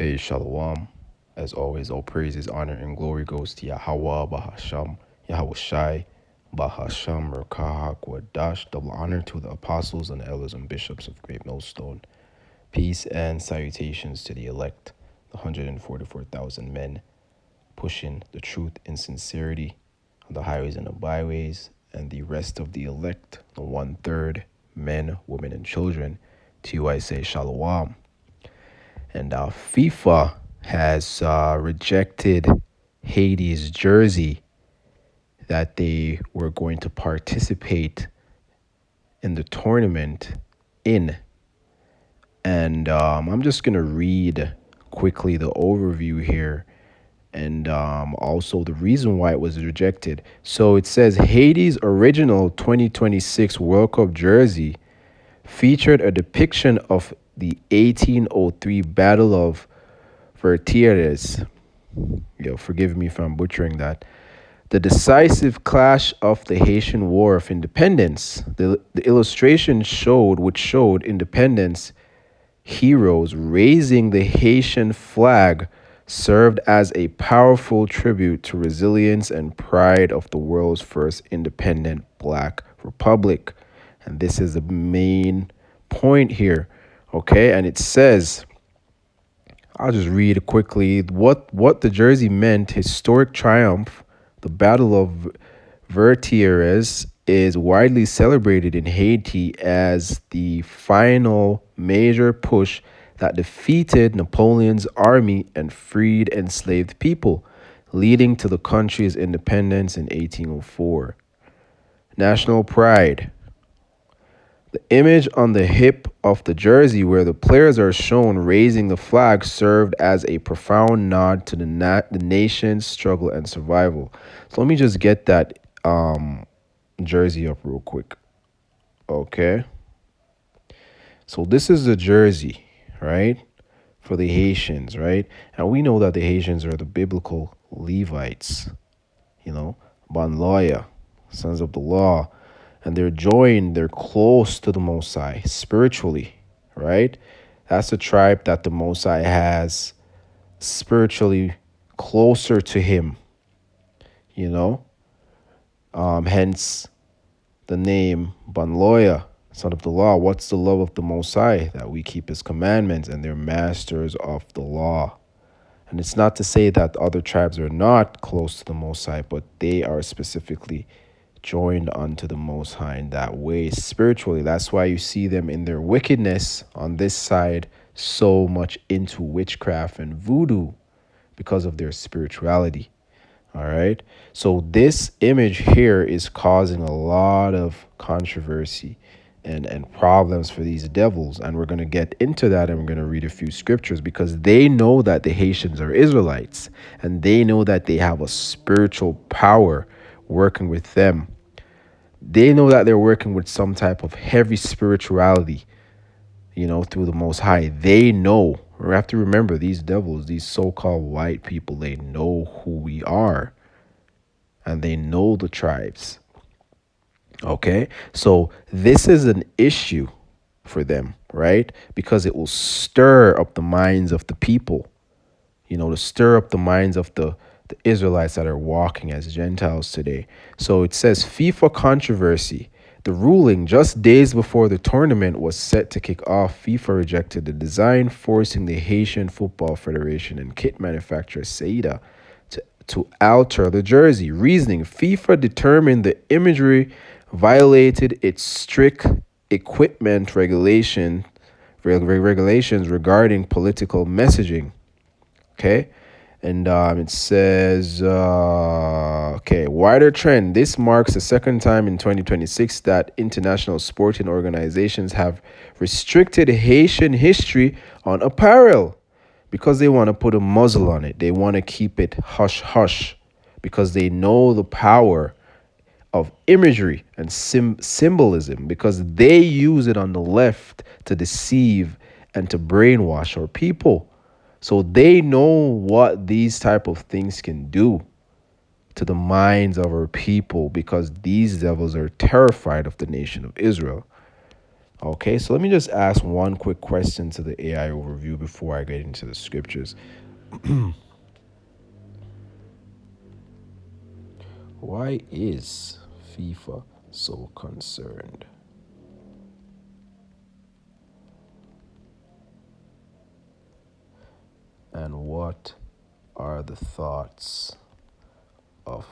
Hey, Shalom. As always, all praises, honor, and glory goes to Yahweh, Bahasham, Yahweh Shai, Bahasham, Rekahak, Wadash. Double honor to the apostles and elders and bishops of Great Millstone. Peace and salutations to the elect, the 144,000 men pushing the truth in sincerity on the highways and the byways, and the rest of the elect, the one third men, women, and children. To you I say Shalom. And FIFA has rejected Haiti's jersey that they were going to participate in the tournament in. And I'm just going to read quickly the overview here and also the reason why it was rejected. So it says Haiti's original 2026 World Cup jersey featured a depiction of the 1803 Battle of Vertières. Forgive me if I'm butchering that. The decisive clash of the Haitian War of Independence. The illustration showed independence heroes raising the Haitian flag served as a powerful tribute to resilience and pride of the world's first independent black republic. And this is the main point here. Okay, and it says, I'll just read quickly what the jersey meant. Historic triumph. The Battle of Vertières is widely celebrated in Haiti as the final major push that defeated Napoleon's army and freed enslaved people, leading to the country's independence in 1804. National pride. The image on the hip of the jersey where the players are shown raising the flag served as a profound nod to the nation's struggle and survival. So let me just get that jersey up real quick. Okay. So this is the jersey, right? For the Haitians, right? And we know that the Haitians are the biblical Levites, Banloya, sons of the law. And they're close to the Most High spiritually, right? That's the tribe that the Most High has spiritually closer to him, hence the name Banloya, son of the law. What's the love of the Most High? That we keep his commandments, and they're masters of the law. And it's not to say that other tribes are not close to the Most High, but they are specifically joined unto the Most High in that way spiritually. That's why you see them in their wickedness on this side so much into witchcraft and voodoo because of their spirituality. All right. So this image here is causing a lot of controversy and problems for these devils. And we're going to get into that, and we're going to read a few scriptures because they know that the Haitians are Israelites, and they know that they have a spiritual power working with them. They know that they're working with some type of heavy spirituality, through the Most High. They know. We have to remember, these devils, these so-called white people, they know who we are, and they know the tribes. Okay, so this is an issue for them, right? Because it will stir up the minds of the people, to stir up the minds of the Israelites that are walking as Gentiles today. So it says FIFA controversy. The ruling just days before the tournament was set to kick off, FIFA rejected the design, forcing the Haitian Football Federation and kit manufacturer Seida to alter the jersey. Reasoning: FIFA determined the imagery violated its strict equipment regulations regarding political messaging. Okay. And it says, wider trend. This marks the second time in 2026 that international sporting organizations have restricted Haitian history on apparel because they want to put a muzzle on it. They want to keep it hush-hush because they know the power of imagery and symbolism, because they use it on the left to deceive and to brainwash our people. So they know what these type of things can do to the minds of our people, because these devils are terrified of the nation of Israel. Okay, so let me just ask one quick question to the AI overview before I get into the scriptures. Why is FIFA so concerned? And what are the thoughts of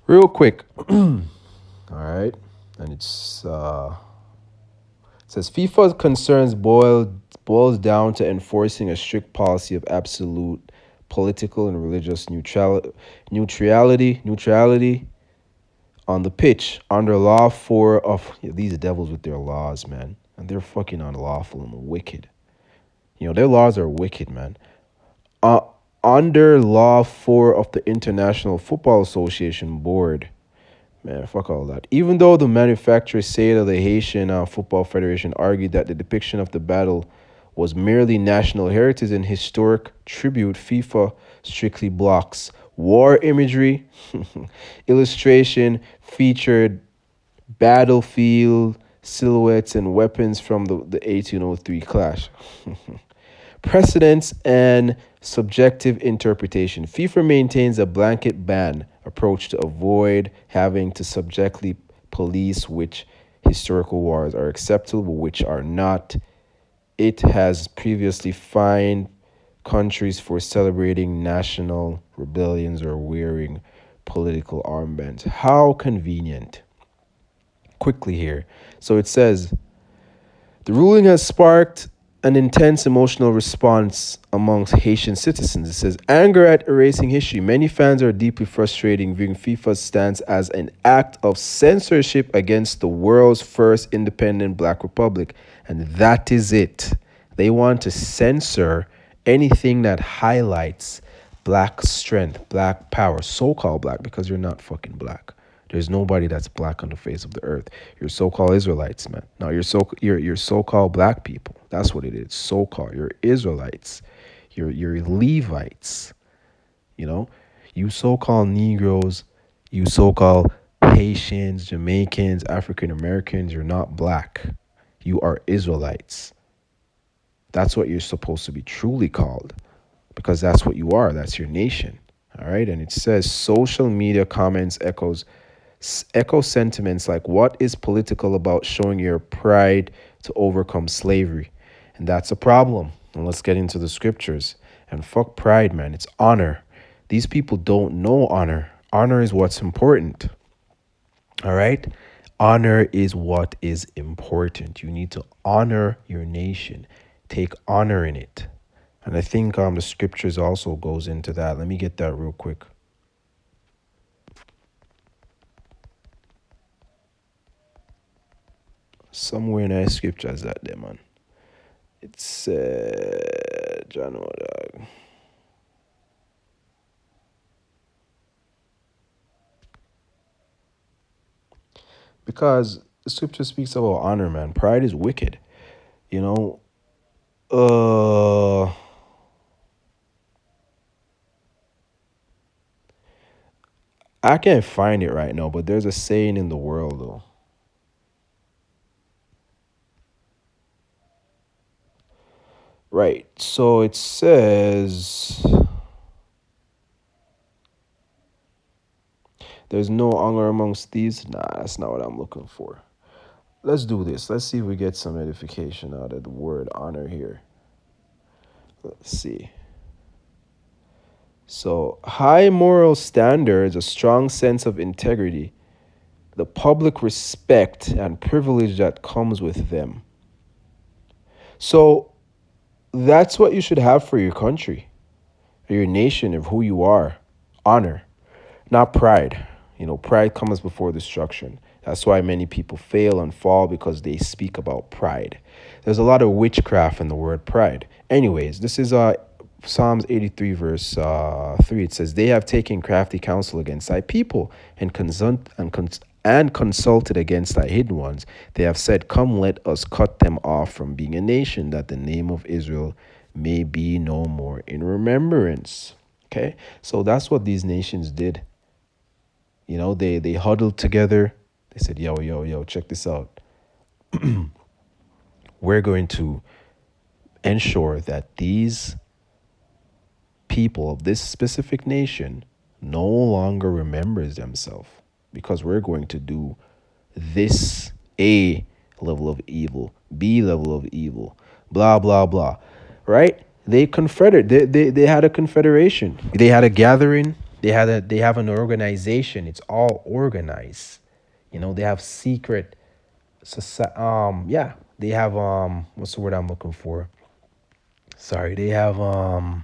real quick? All right, and it says FIFA concerns boils down to enforcing a strict policy of absolute political and religious neutrality on the pitch under law for of these devils with their laws, man, and they're fucking unlawful and wicked. You know their laws are wicked, man. Uh, Under law 4 of the International Football Association board. Man, fuck all that. Even though the manufacturers say that the Haitian Football Federation argued that the depiction of the battle was merely national heritage and historic tribute, FIFA strictly blocks war imagery, illustration featured battlefield silhouettes and weapons from the 1803 clash. Precedents and subjective interpretation. FIFA maintains a blanket ban approach to avoid having to subjectively police which historical wars are acceptable, which are not. It has previously fined countries for celebrating national rebellions or wearing political armbands. How convenient. Quickly here. So it says the ruling has sparked an intense emotional response amongst Haitian citizens. It says, anger at erasing history. Many fans are deeply frustrated, viewing FIFA's stance as an act of censorship against the world's first independent black republic. And that is it. They want to censor anything that highlights black strength, black power, so-called black, because you're not fucking black. There's nobody that's black on the face of the earth. You're so-called Israelites, man. No, you're so-called black people. That's what it is. So-called. You're Israelites. You're Levites. You know, you so-called Negroes, you so-called Haitians, Jamaicans, African Americans. You're not black. You are Israelites. That's what you're supposed to be truly called, because that's what you are. That's your nation. All right. And it says social media comments echo sentiments like, what is political about showing your pride to overcome slavery? And that's a problem. And let's get into the scriptures. And fuck pride, man. It's honor. These people don't know honor. Honor is what's important. All right? Honor is what is important. You need to honor your nation. Take honor in it. And I think the scriptures also goes into that. Let me get that real quick. Somewhere in that scripture is that there, man. It said, John, dog. Because the scripture speaks about honor, man. Pride is wicked. You know, I can't find it right now, but there's a saying in the world, though. Right. So it says, there's no honor amongst thieves. Nah, that's not what I'm looking for. Let's do this. Let's see if we get some edification out of the word honor here. Let's see. So, high moral standards, a strong sense of integrity, the public respect and privilege that comes with them. So, that's what you should have for your country, or your nation, of who you are. Honor, not pride. You know, pride comes before destruction. That's why many people fail and fall, because they speak about pride. There's a lot of witchcraft in the word pride. Anyways, this is Psalms 83 verse 3. It says, they have taken crafty counsel against thy people and consulted against thy hidden ones. They have said, come, let us cut them off from being a nation, that the name of Israel may be no more in remembrance. Okay, so that's what these nations did. They huddled together. They said, "Yo, yo, yo, check this out. We're going to ensure that these people of this specific nation no longer remembers themselves, because we're going to do this A level of evil, B level of evil, blah blah blah." Right? They had a confederation. They had a gathering. They have an organization. It's all organized. They have secret yeah, they have what's the word I'm looking for? Sorry, they have um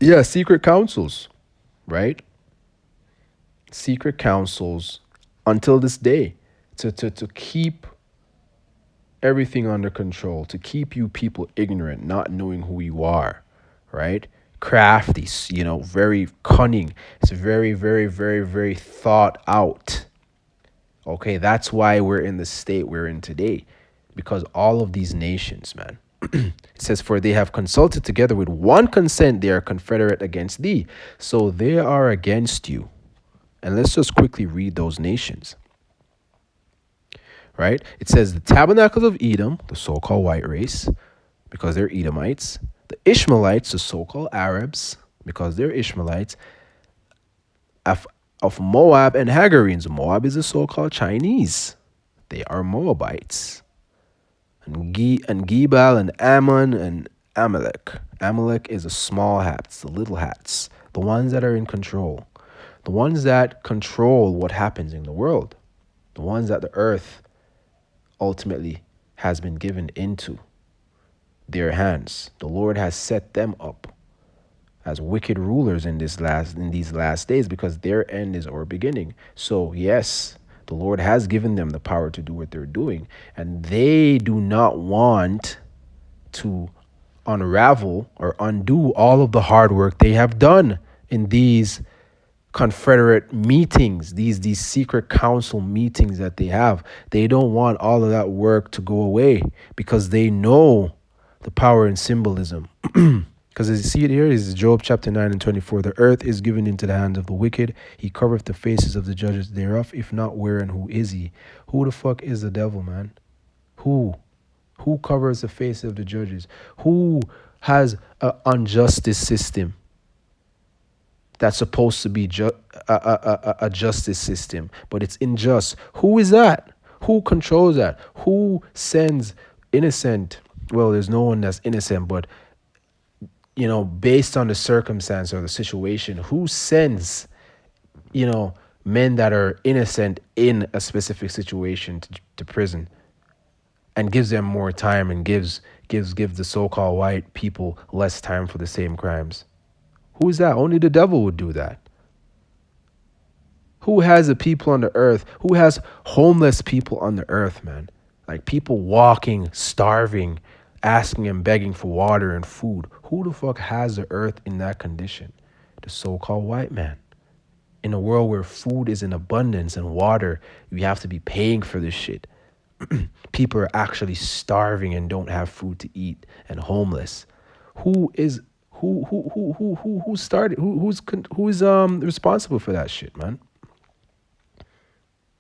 yeah, secret councils, right? Secret councils until this day to keep everything under control, to keep you people ignorant, not knowing who you are, right? Crafty, very cunning. It's very, very, very, very thought out. Okay, that's why we're in the state we're in today, because all of these nations, man. It says, "For they have consulted together with one consent, they are confederate against thee." So they are against you. And let's just quickly read those nations, right? It says the tabernacles of Edom, the so called white race, because they're Edomites, the Ishmaelites, the so called Arabs, because they're Ishmaelites, of, of Moab and Hagarenes. Moab is the so called Chinese, they are Moabites. And Gebal and Ammon and Amalek. Amalek is the small hats, the little hats, the ones that are in control, the ones that control what happens in the world, the ones that the earth ultimately has been given into their hands. The Lord has set them up as wicked rulers in these last days, because their end is our beginning. So yes, the Lord has given them the power to do what they're doing, and they do not want to unravel or undo all of the hard work they have done in these confederate meetings, these secret council meetings that they have. They don't want all of that work to go away, because they know the power in symbolism. Because as you see it here is Job chapter 9 and 24. The earth is given into the hands of the wicked. He covereth the faces of the judges thereof. If not, where and who is he? Who the fuck is the devil, man? Who? Who covers the face of the judges? Who has an unjustice system that's supposed to be a justice system, but it's unjust? Who is that? Who controls that? Who sends innocent? Well, there's no one that's innocent, but based on the circumstance or the situation, who sends, men that are innocent in a specific situation to prison, and gives them more time, and gives the so-called white people less time for the same crimes? Who is that? Only the devil would do that. Who has the people on the earth? Who has homeless people on the earth, man? Like people walking, starving, asking and begging for water and food. Who the fuck has the earth in that condition? The so-called white man. In a world where food is in abundance and water, you have to be paying for this shit. People are actually starving and don't have food to eat and homeless. Who started? Who's responsible for that shit, man?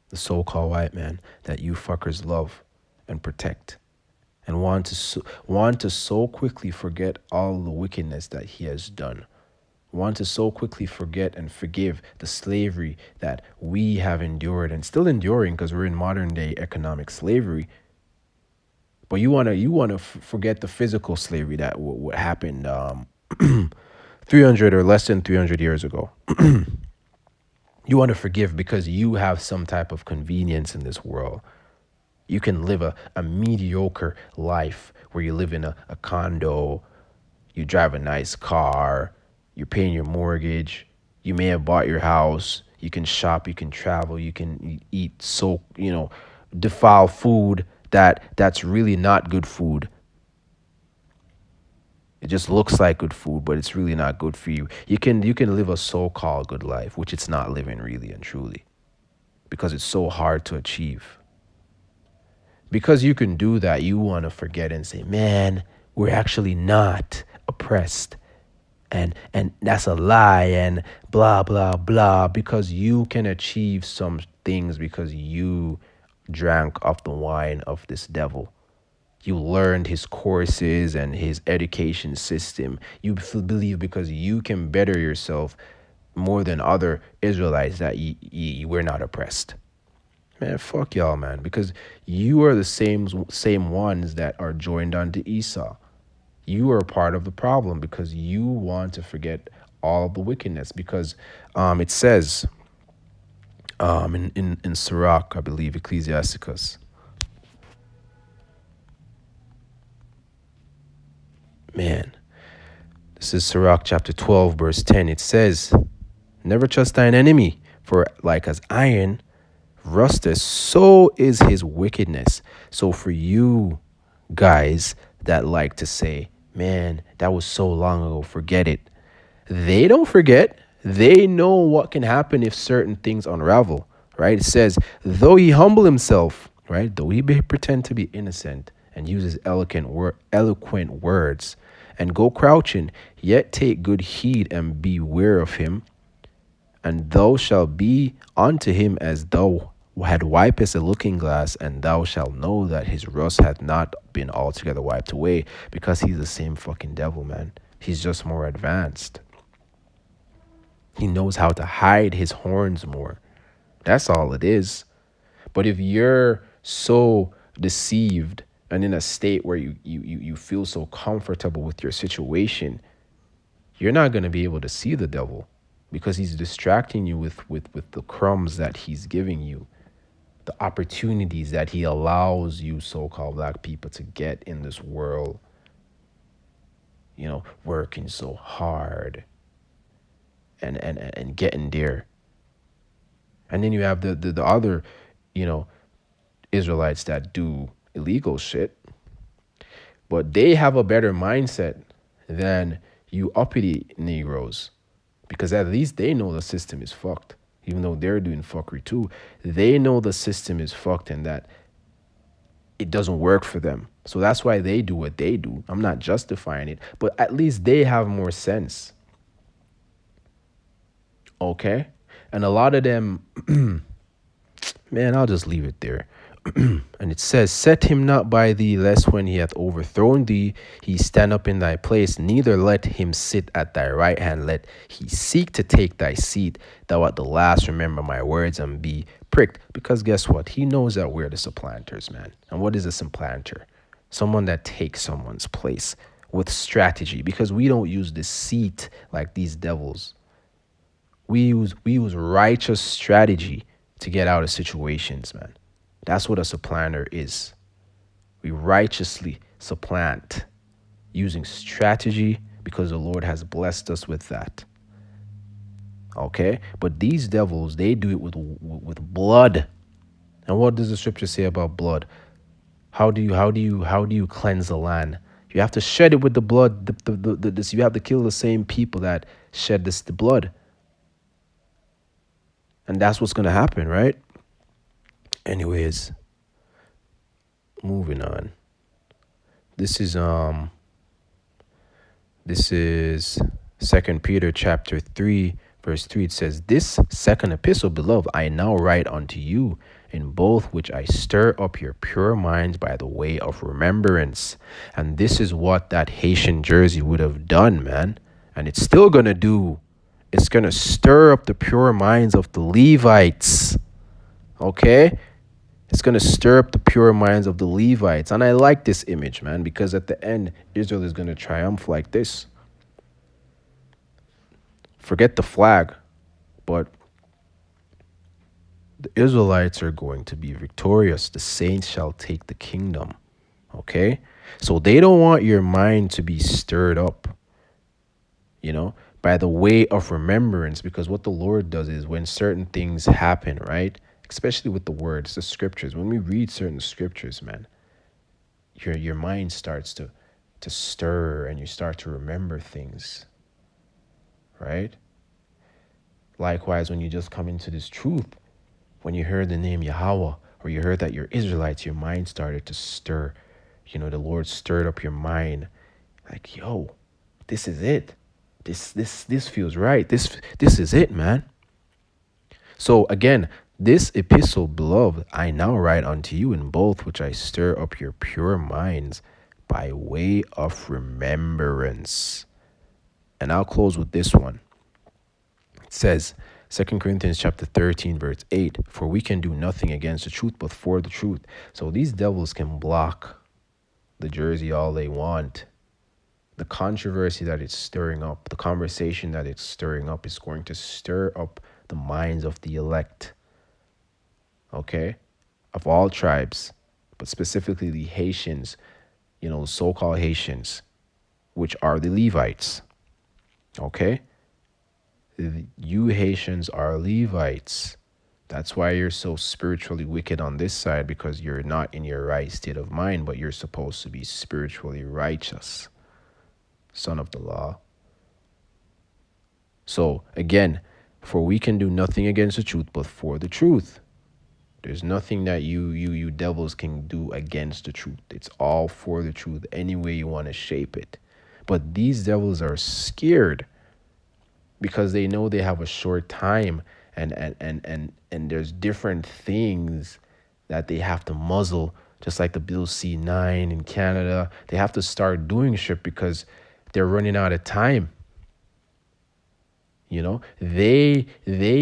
The so-called white man that you fuckers love and protect, and want to so quickly forget all the wickedness that he has done. Want to so quickly forget and forgive the slavery that we have endured and still enduring, because we're in modern day economic slavery. But you wanna forget the physical slavery that what happened 300 or less than 300 years ago. You want to forgive because you have some type of convenience in this world. You can live a mediocre life where you live in a condo, you drive a nice car, you're paying your mortgage, you may have bought your house, you can shop, you can travel, you can eat defile food that's really not good food. It just looks like good food, but it's really not good for you. You can live a so-called good life, which it's not living really and truly, because it's so hard to achieve. Because you can do that, you want to forget and say, man, we're actually not oppressed. And that's a lie and blah blah blah, because you can achieve some things because you drank of the wine of this devil. You learned his courses and his education system. You believe because you can better yourself more than other Israelites that you were not oppressed. Man, fuck y'all, man, because you are the same ones that are joined onto Esau. You are a part of the problem because you want to forget all of the wickedness. Because it says in Sirach, I believe, Ecclesiasticus, man, this is Sirach chapter 12, verse 10. It says, never trust thine enemy, for like as iron rusteth, so is his wickedness. So for you guys that like to say, man, that was so long ago, forget it. They don't forget. They know what can happen if certain things unravel, right? It says, though he humble himself, right? Though he pretend to be innocent and uses eloquent words and go crouching, yet take good heed and beware of him, and thou shalt be unto him as thou had wipest a looking glass, and thou shalt know that his rust hath not been altogether wiped away, because he's the same fucking devil, man. He's just more advanced. He knows how to hide his horns more. That's all it is. But if you're so deceived and in a state where you feel so comfortable with your situation, you're not going to be able to see the devil because he's distracting you with the crumbs that he's giving you, the opportunities that he allows you so-called black people to get in this world, working so hard and getting there. And then you have the other, you know, Israelites that do illegal shit, but they have a better mindset than you uppity Negroes, because at least they know the system is fucked. Even though they're doing fuckery too, they know the system is fucked and that it doesn't work for them. So that's why they do what they do. I'm not justifying it, but at least they have more sense. Okay? And a lot of them, man, I'll just leave it there. And it says, set him not by thee, lest when he hath overthrown thee, he stand up in thy place. Neither let him sit at thy right hand, let he seek to take thy seat. Thou at the last remember my words and be pricked. Because guess what? He knows that we're the supplanters, man. And what is a supplanter? Someone that takes someone's place with strategy. Because we don't use deceit like these devils. We use righteous strategy to get out of situations, man. That's what a supplanter is. We righteously supplant using strategy because the Lord has blessed us with that. Okay? But these devils, they do it with blood. And what does the scripture say about blood? How do you cleanse the land? You have to shed it with the blood. You have to kill the same people that shed the blood. And that's what's going to happen, right? Anyways, moving on. This is Second Peter chapter 3, verse 3. It says, this second epistle, beloved, I now write unto you, in both which I stir up your pure minds by the way of remembrance. And this is what that Haitian jersey would have done, man. And it's still gonna do. It's gonna stir up the pure minds of the Levites. Okay? It's going to stir up the pure minds of the Levites. And I like this image, man, because at the end, Israel is going to triumph like this. Forget the flag, but the Israelites are going to be victorious. The saints shall take the kingdom. Okay? So they don't want your mind to be stirred up, by the way of remembrance, because what the Lord does is when certain things happen, right? Especially with the words, the scriptures. When we read certain scriptures, man, your mind starts to stir and you start to remember things, right? Likewise, when you just come into this truth, when you heard the name Yahweh, or you heard that you're Israelites, your mind started to stir. The Lord stirred up your mind. Like, yo, this is it. this feels right. This is it, man. So again, this epistle, beloved, I now write unto you in both which I stir up your pure minds by way of remembrance. And I'll close with this one. It says, 2 Corinthians chapter 13, verse 8, for we can do nothing against the truth, but for the truth. So these devils can block the jersey all they want. The controversy that it's stirring up, the conversation that it's stirring up is going to stir up the minds of the elect, okay, of all tribes, but specifically the Haitians, so-called Haitians, which are the Levites, okay? You Haitians are Levites. That's why you're so spiritually wicked on this side, because you're not in your right state of mind, but you're supposed to be spiritually righteous, son of the law. So again, for we can do nothing against the truth, but for the truth. There's nothing that you devils can do against the truth. It's all for the truth, any way you want to shape it. But these devils are scared because they know they have a short time, and there's different things that they have to muzzle, just like the Bill C9 in Canada. They have to start doing shit because they're running out of time. They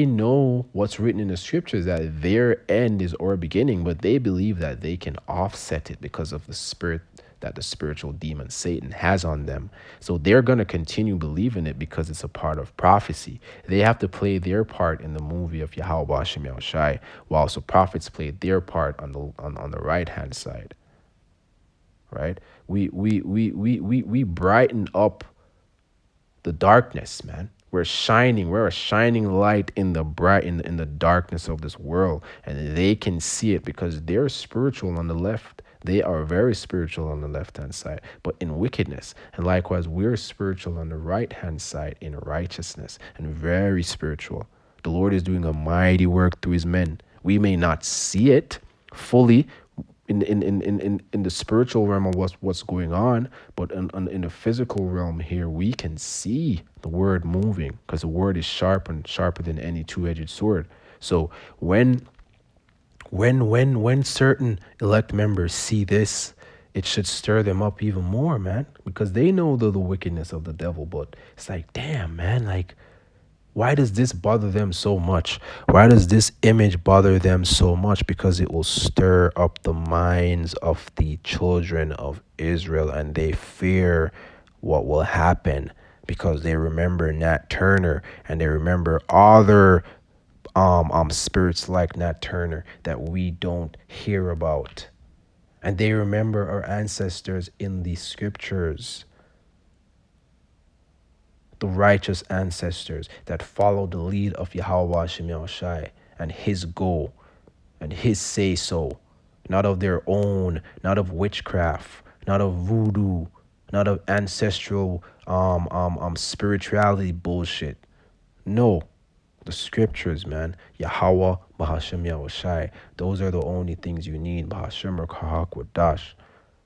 know what's written in the scriptures, that their end is our beginning, but they believe that they can offset it because of the spirit that the spiritual demon Satan has on them. So they're going to continue believing it because it's a part of prophecy. They have to play their part in the movie of Yahweh Hashem Yahushai, whilst the prophets played their part on the right hand side. Right? We brighten up the darkness, man. We're shining. We're a shining light in the in the darkness of this world, and they can see it because they're spiritual on the left. They are very spiritual on the left-hand side, but in wickedness. And likewise, we're spiritual on the right-hand side in righteousness, and very spiritual. The Lord is doing a mighty work through his men. We may not see it fully in the spiritual realm of what's going on, but in the physical realm here, we can see the word moving, because the word is sharper than any two-edged sword. So when certain elect members see this, it should stir them up even more, man, because they know the wickedness of the devil. But it's like, damn, man, like, why does this bother them so much? Why does this image bother them so much? Because it will stir up the minds of the children of Israel, and they fear what will happen because they remember Nat Turner, and they remember other spirits like Nat Turner that we don't hear about. And they remember our ancestors in the scriptures, the righteous ancestors that followed the lead of Yahweh Hashem Yahushai and his goal and his say so, not of their own, not of witchcraft, not of voodoo, not of ancestral spirituality bullshit. No, the scriptures, man. Yahweh Bahashem Yahushai. Those are the only things you need. Bahashem or Kahak Wadash.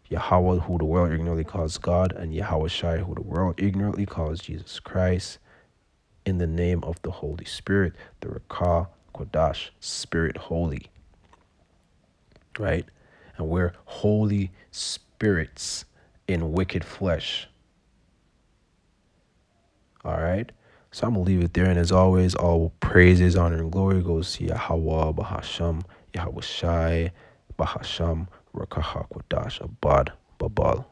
Yahweh, who the world ignorantly calls God, and Yahweh Shai, who the world ignorantly calls Jesus Christ, in the name of the Holy Spirit, the Rakah Kodash, Spirit Holy. Right? And we're holy spirits in wicked flesh. All right? So I'm going to leave it there. And as always, all praises, honor, and glory goes to Yahweh, Bahasham, Yahweh Shai, Bahasham, Rakah Kodash, Abad, Babal.